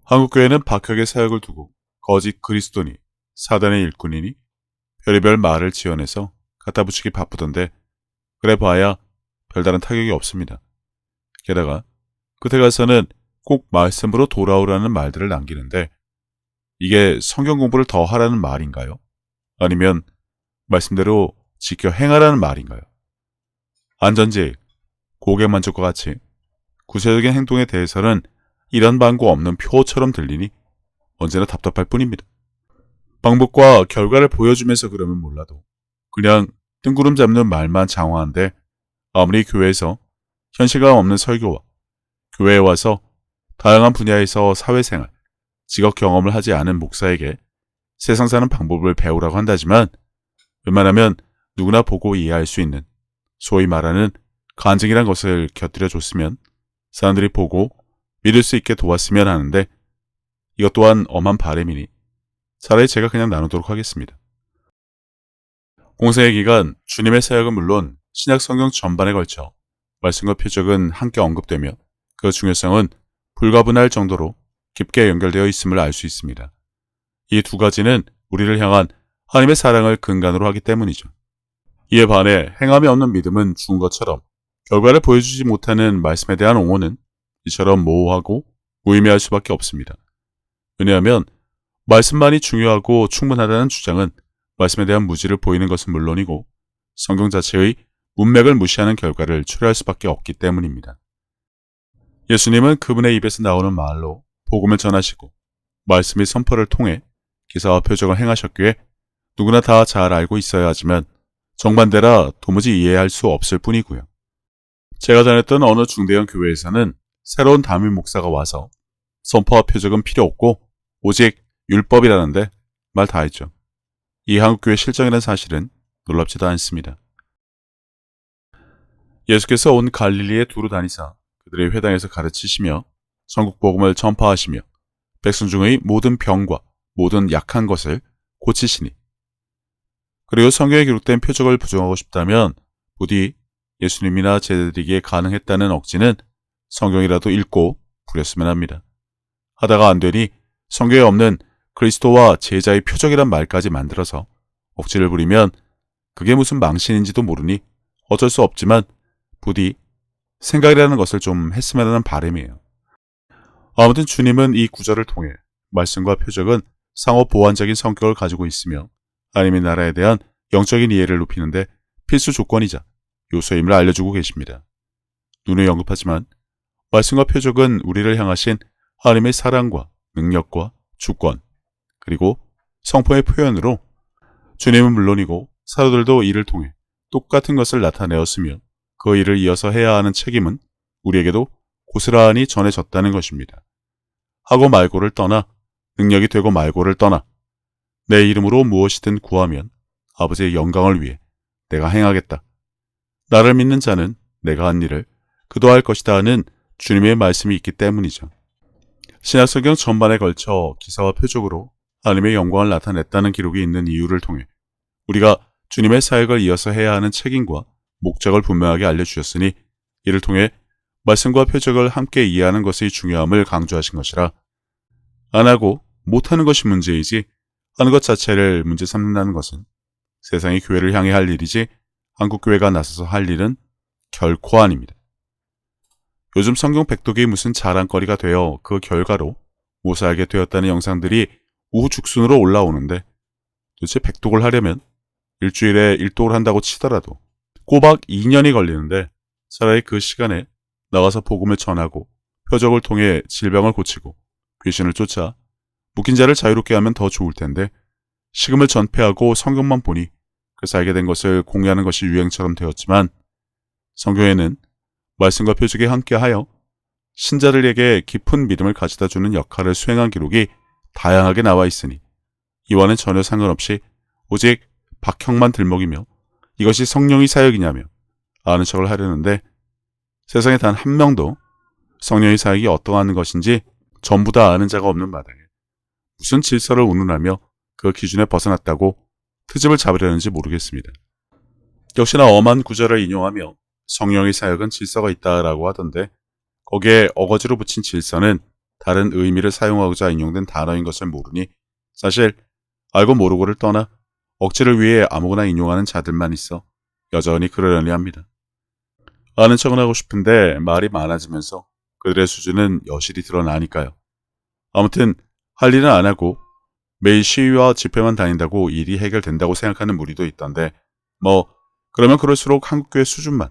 한국교회는 박혁의 사역을 두고 거짓 그리스도니 사단의 일꾼이니 별의별 말을 지어내서 갖다 붙이기 바쁘던데 그래 봐야 별다른 타격이 없습니다. 게다가 끝에 가서는 꼭 말씀으로 돌아오라는 말들을 남기는데 이게 성경 공부를 더 하라는 말인가요? 아니면 말씀대로 지켜 행하라는 말인가요? 안전지, 고객만족과 같이 구체적인 행동에 대해서는 이런 방구 없는 표처럼 들리니 언제나 답답할 뿐입니다. 방법과 결과를 보여주면서 그러면 몰라도 그냥 뜬구름 잡는 말만 장황한데 아무리 교회에서 현실감 없는 설교와 교회에 와서 다양한 분야에서 사회생활, 직업 경험을 하지 않은 목사에게 세상 사는 방법을 배우라고 한다지만 웬만하면 누구나 보고 이해할 수 있는 소위 말하는 간증이란 것을 곁들여 줬으면 사람들이 보고 믿을 수 있게 도왔으면 하는데 이것 또한 엄한 바람이니 차라리 제가 그냥 나누도록 하겠습니다. 공생의 기간 주님의 사역은 물론 신약 성경 전반에 걸쳐 말씀과 표적은 함께 언급되며 그 중요성은 불가분할 정도로 깊게 연결되어 있음을 알 수 있습니다. 이 두 가지는 우리를 향한 하나님의 사랑을 근간으로 하기 때문이죠. 이에 반해 행함이 없는 믿음은 죽은 것처럼 결과를 보여주지 못하는 말씀에 대한 옹호는 이처럼 모호하고 무의미할 수밖에 없습니다. 왜냐하면 말씀만이 중요하고 충분하다는 주장은 말씀에 대한 무지를 보이는 것은 물론이고 성경 자체의 문맥을 무시하는 결과를 초래할 수밖에 없기 때문입니다. 예수님은 그분의 입에서 나오는 말로 복음을 전하시고 말씀의 선포를 통해 기사와 표적을 행하셨기에 누구나 다 잘 알고 있어야 하지만 정반대라 도무지 이해할 수 없을 뿐이고요. 제가 다녔던 어느 중대형 교회에서는 새로운 담임 목사가 와서 선포와 표적은 필요 없고 오직 율법이라는데 말 다 했죠. 이 한국교회 실정이라는 사실은 놀랍지도 않습니다. 예수께서 온 갈릴리에 두루 다니사 그들의 회당에서 가르치시며 천국 복음을 전파하시며 백성 중의 모든 병과 모든 약한 것을 고치시니 그리고 성경에 기록된 표적을 부정하고 싶다면 부디 예수님이나 제자들에게 가능했다는 억지는 성경이라도 읽고 부렸으면 합니다. 하다가 안 되니 성경에 없는 그리스도와 제자의 표적이란 말까지 만들어서 억지를 부리면 그게 무슨 망신인지도 모르니 어쩔 수 없지만 부디 생각이라는 것을 좀 했으면 하는 바람이에요. 아무튼 주님은 이 구절을 통해 말씀과 표적은 상호 보완적인 성격을 가지고 있으며 하나님의 나라에 대한 영적인 이해를 높이는데 필수 조건이자 요소임을 알려주고 계십니다. 눈에 언급하지만 말씀과 표적은 우리를 향하신 하나님의 사랑과 능력과 주권 그리고 성품의 표현으로 주님은 물론이고 사도들도 이를 통해 똑같은 것을 나타내었으며 그 일을 이어서 해야 하는 책임은 우리에게도 고스란히 전해졌다는 것입니다. 하고 말고를 떠나 능력이 되고 말고를 떠나 내 이름으로 무엇이든 구하면 아버지의 영광을 위해 내가 행하겠다. 나를 믿는 자는 내가 한 일을 그도 할 것이다 하는 주님의 말씀이 있기 때문이죠. 신약성경 전반에 걸쳐 기사와 표적으로 하나님의 영광을 나타냈다는 기록이 있는 이유를 통해 우리가 주님의 사역을 이어서 해야 하는 책임과 목적을 분명하게 알려주셨으니 이를 통해 말씀과 표적을 함께 이해하는 것의 중요함을 강조하신 것이라 안 하고 못하는 것이 문제이지 하는 것 자체를 문제 삼는다는 것은 세상이 교회를 향해 할 일이지 한국교회가 나서서 할 일은 결코 아닙니다. 요즘 성경 백독이 무슨 자랑거리가 되어 그 결과로 모사하게 되었다는 영상들이 우후죽순으로 올라오는데 도대체 백독을 하려면 일주일에 1독을 한다고 치더라도 꼬박 2년이 걸리는데 차라리 그 시간에 나가서 복음을 전하고 표적을 통해 질병을 고치고 귀신을 쫓아 묶인 자를 자유롭게 하면 더 좋을 텐데 식음을 전폐하고 성경만 보니 그래서 알게 된 것을 공유하는 것이 유행처럼 되었지만 성경에는 말씀과 표적에 함께하여 신자들에게 깊은 믿음을 가져다주는 역할을 수행한 기록이 다양하게 나와 있으니 이와는 전혀 상관없이 오직 박형만 들먹이며 이것이 성령의 사역이냐며 아는 척을 하려는데 세상에 단 한 명도 성령의 사역이 어떠한 것인지 전부 다 아는 자가 없는 마당에 무슨 질서를 운운하며 그 기준에 벗어났다고 트집을 잡으려는지 모르겠습니다. 역시나 엄한 구절을 인용하며 성령의 사역은 질서가 있다라고 하던데 거기에 어거지로 붙인 질서는 다른 의미를 사용하고자 인용된 단어인 것을 모르니 사실 알고 모르고를 떠나 억지를 위해 아무거나 인용하는 자들만 있어 여전히 그러려니 합니다. 아는 척은 하고 싶은데 말이 많아지면서 그들의 수준은 여실히 드러나니까요. 아무튼 할 일은 안 하고 매일 시위와 집회만 다닌다고 일이 해결된다고 생각하는 무리도 있던데 그러면 그럴수록 한국교회 수준만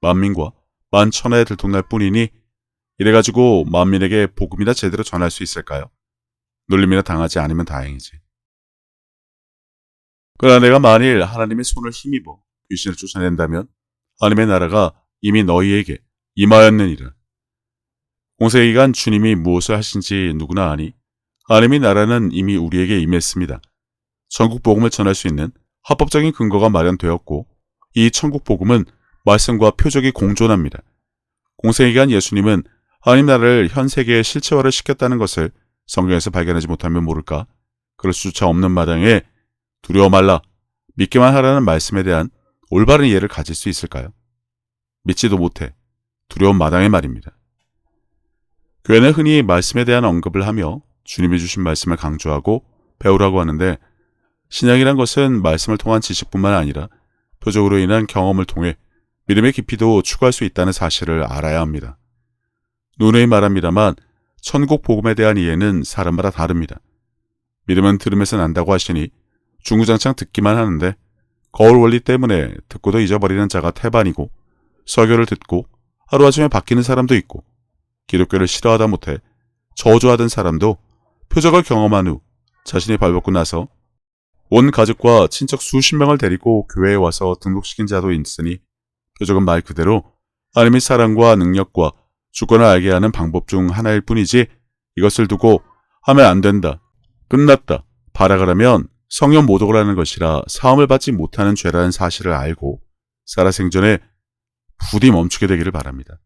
만민과 만천하에 들통날 뿐이니 이래가지고 만민에게 복음이나 제대로 전할 수 있을까요? 놀림이나 당하지 않으면 다행이지. 그러나 내가 만일 하나님의 손을 힘입어 귀신을 쫓아낸다면 하나님의 나라가 이미 너희에게 임하였느니라. 공세기간 주님이 무엇을 하신지 누구나 아니 하나님의 나라는 이미 우리에게 임했습니다. 천국 복음을 전할 수 있는 합법적인 근거가 마련되었고 이 천국 복음은 말씀과 표적이 공존합니다. 공세기간 예수님은 하나님 나라를 현 세계에 실체화를 시켰다는 것을 성경에서 발견하지 못하면 모를까? 그럴 수조차 없는 마당에 두려워 말라, 믿기만 하라는 말씀에 대한 올바른 이해를 가질 수 있을까요? 믿지도 못해 두려운 마당의 말입니다. 교회는 흔히 말씀에 대한 언급을 하며 주님이 주신 말씀을 강조하고 배우라고 하는데 신앙이란 것은 말씀을 통한 지식뿐만 아니라 표적으로 인한 경험을 통해 믿음의 깊이도 추구할 수 있다는 사실을 알아야 합니다. 누누이 말합니다만 천국 복음에 대한 이해는 사람마다 다릅니다. 믿음은 들으면서 난다고 하시니 중구장창 듣기만 하는데 거울 원리 때문에 듣고도 잊어버리는 자가 태반이고 설교를 듣고 하루아침에 바뀌는 사람도 있고 기독교를 싫어하다 못해 저주하던 사람도 표적을 경험한 후 자신이 발벗고 나서 온 가족과 친척 수십 명을 데리고 교회에 와서 등록시킨 자도 있으니 표적은 말 그대로 하나님의 사랑과 능력과 주권을 알게 하는 방법 중 하나일 뿐이지 이것을 두고 하면 안 된다, 끝났다, 발악을 성령 모독을 하는 것이라 사함을 받지 못하는 죄라는 사실을 알고 살아생전에 부디 멈추게 되기를 바랍니다.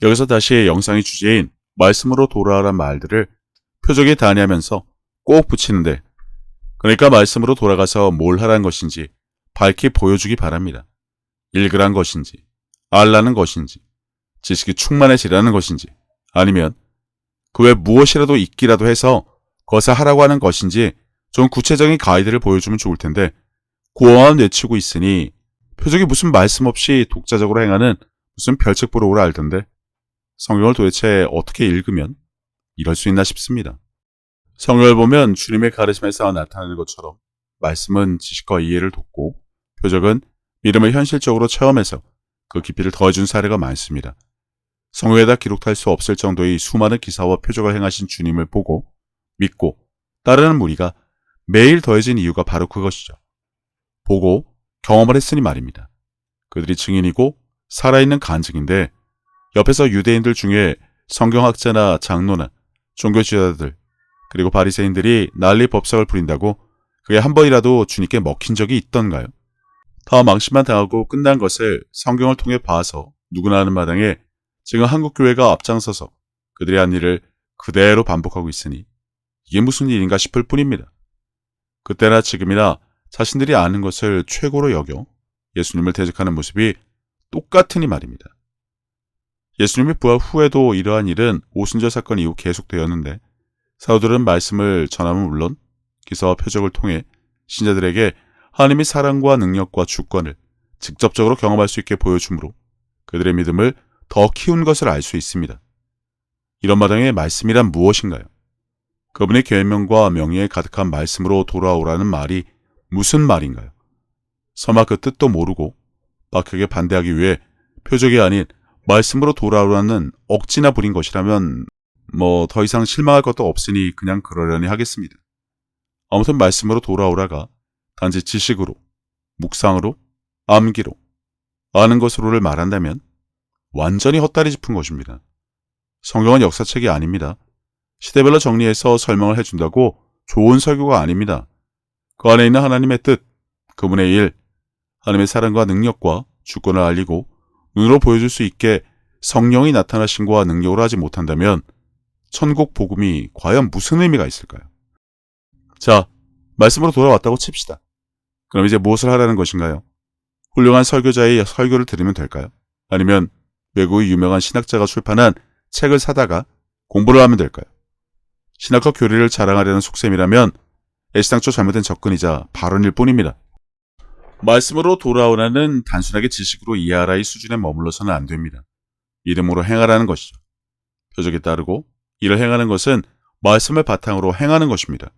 여기서 다시 영상의 주제인 말씀으로 돌아오란 말들을 표적에 다니하면서 꼭 붙이는데 그러니까 말씀으로 돌아가서 뭘 하라는 것인지 밝히 보여주기 바랍니다. 읽으란 것인지 알라는 것인지 지식이 충만해지라는 것인지 아니면 그 외 무엇이라도 있기라도 해서 그것을 하라고 하는 것인지 좀 구체적인 가이드를 보여주면 좋을 텐데 구호만 외치고 있으니 표적이 무슨 말씀 없이 독자적으로 행하는 무슨 별책부로를 알던데 성경을 도대체 어떻게 읽으면 이럴 수 있나 싶습니다. 성경을 보면 주님의 가르침에서 나타나는 것처럼 말씀은 지식과 이해를 돕고 표적은 믿음을 현실적으로 체험해서 그 깊이를 더해준 사례가 많습니다. 성경에다 기록할 수 없을 정도의 수많은 기사와 표적을 행하신 주님을 보고 믿고 따르는 무리가 매일 더해진 이유가 바로 그것이죠. 보고 경험을 했으니 말입니다. 그들이 증인이고 살아있는 간증인데 옆에서 유대인들 중에 성경학자나 장로나 종교지도자들 그리고 바리새인들이 난리 법석을 부린다고 그게 한 번이라도 주님께 먹힌 적이 있던가요? 다 망신만 당하고 끝난 것을 성경을 통해 봐서 누구나 하는 마당에 지금 한국교회가 앞장서서 그들이 한 일을 그대로 반복하고 있으니 이게 무슨 일인가 싶을 뿐입니다. 그때나 지금이나 자신들이 아는 것을 최고로 여겨 예수님을 대적하는 모습이 똑같으니 말입니다. 예수님이 부활 후에도 이러한 일은 오순절 사건 이후 계속되었는데 사도들은 말씀을 전하면 물론 기사와 표적을 통해 신자들에게 하나님의 사랑과 능력과 주권을 직접적으로 경험할 수 있게 보여주므로 그들의 믿음을 더 키운 것을 알 수 있습니다. 이런 마당에 말씀이란 무엇인가요? 그분의 계명과 명예에 가득한 말씀으로 돌아오라는 말이 무슨 말인가요? 설마 그 뜻도 모르고 박하게 반대하기 위해 표적이 아닌 말씀으로 돌아오라는 억지나 부린 것이라면 더 이상 실망할 것도 없으니 그냥 그러려니 하겠습니다. 아무튼 말씀으로 돌아오라가 단지 지식으로, 묵상으로, 암기로, 아는 것으로를 말한다면 완전히 헛다리 짚은 것입니다. 성경은 역사책이 아닙니다. 시대별로 정리해서 설명을 해준다고 좋은 설교가 아닙니다. 그 안에 있는 하나님의 뜻, 그분의 일, 하나님의 사랑과 능력과 주권을 알리고 눈으로 보여줄 수 있게 성령이 나타나신과 능력으로 하지 못한다면 천국 복음이 과연 무슨 의미가 있을까요? 자, 말씀으로 돌아왔다고 칩시다. 그럼 이제 무엇을 하라는 것인가요? 훌륭한 설교자의 설교를 들으면 될까요? 아니면 외국의 유명한 신학자가 출판한 책을 사다가 공부를 하면 될까요? 신학과 교리를 자랑하려는 속셈이라면 애시당초 잘못된 접근이자 발언일 뿐입니다. 말씀으로 돌아오라는 단순하게 지식으로 이해하라의 수준에 머물러서는 안 됩니다. 믿음으로 행하라는 것이죠. 표적에 따르고 이를 행하는 것은 말씀을 바탕으로 행하는 것입니다.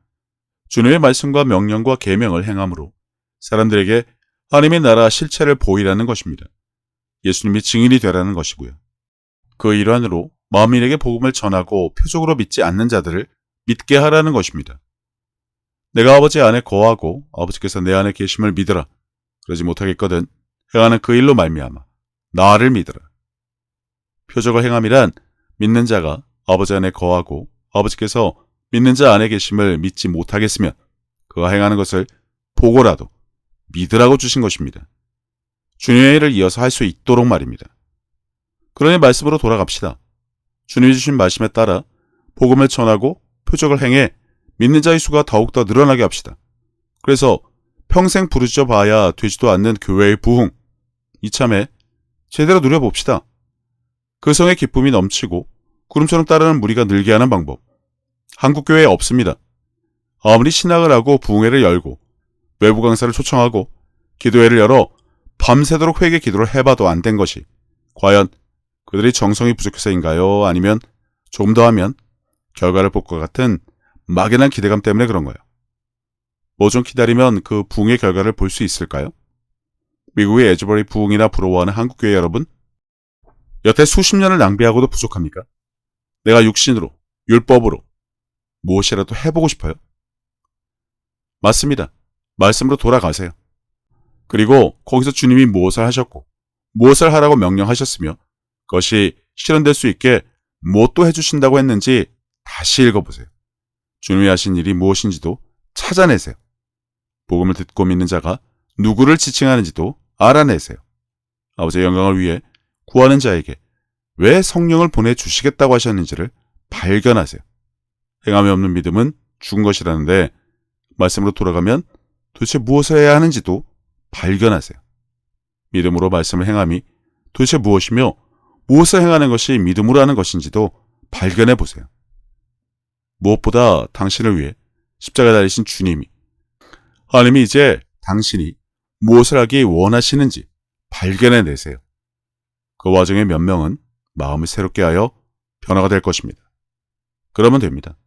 주님의 말씀과 명령과 계명을 행함으로 사람들에게 하나님의 나라 실체를 보이라는 것입니다. 예수님이 증인이 되라는 것이고요. 그 일환으로 만민에게 복음을 전하고 표적으로 믿지 않는 자들을 믿게 하라는 것입니다. 내가 아버지 안에 거하고 아버지께서 내 안에 계심을 믿으라. 그러지 못하겠거든 행하는 그 일로 말미암아 나를 믿으라. 표적을 행함이란 믿는 자가 아버지 안에 거하고 아버지께서 믿는 자 안에 계심을 믿지 못하겠으면 그가 행하는 것을 보고라도 믿으라고 주신 것입니다. 주님의 일을 이어서 할 수 있도록 말입니다. 그러니 말씀으로 돌아갑시다. 주님이 주신 말씀에 따라 복음을 전하고 표적을 행해 믿는 자의 수가 더욱더 늘어나게 합시다. 그래서 평생 부르짖어 봐야 되지도 않는 교회의 부흥, 이참에 제대로 누려봅시다. 그 성의 기쁨이 넘치고 구름처럼 따르는 무리가 늘게 하는 방법, 한국교회에 없습니다. 아무리 신학을 하고 부흥회를 열고 외부 강사를 초청하고 기도회를 열어 밤새도록 회개 기도를 해봐도 안 된 것이 과연 그들이 정성이 부족해서인가요? 아니면 조금 더 하면 결과를 볼 것 같은 막연한 기대감 때문에 그런가요? 뭐 좀 기다리면 그 부흥의 결과를 볼 수 있을까요? 미국의 에즈버리 부흥이나 부러워하는 한국교회 여러분, 여태 수십 년을 낭비하고도 부족합니까? 내가 육신으로, 율법으로 무엇이라도 해보고 싶어요? 맞습니다. 말씀으로 돌아가세요. 그리고 거기서 주님이 무엇을 하셨고 무엇을 하라고 명령하셨으며 그것이 실현될 수 있게 무엇도 해주신다고 했는지 다시 읽어보세요. 주님이 하신 일이 무엇인지도 찾아내세요. 복음을 듣고 믿는 자가 누구를 지칭하는지도 알아내세요. 아버지의 영광을 위해 구하는 자에게 왜 성령을 보내주시겠다고 하셨는지를 발견하세요. 행함이 없는 믿음은 죽은 것이라는데 말씀으로 돌아가면 도대체 무엇을 해야 하는지도 발견하세요. 믿음으로 말씀을 행함이 도대체 무엇이며 무엇을 행하는 것이 믿음으로 하는 것인지도 발견해 보세요. 무엇보다 당신을 위해 십자가에 달리신 주님이 하나님이 이제 당신이 무엇을 하기 원하시는지 발견해 내세요. 그 와중에 몇 명은 마음을 새롭게 하여 변화가 될 것입니다. 그러면 됩니다.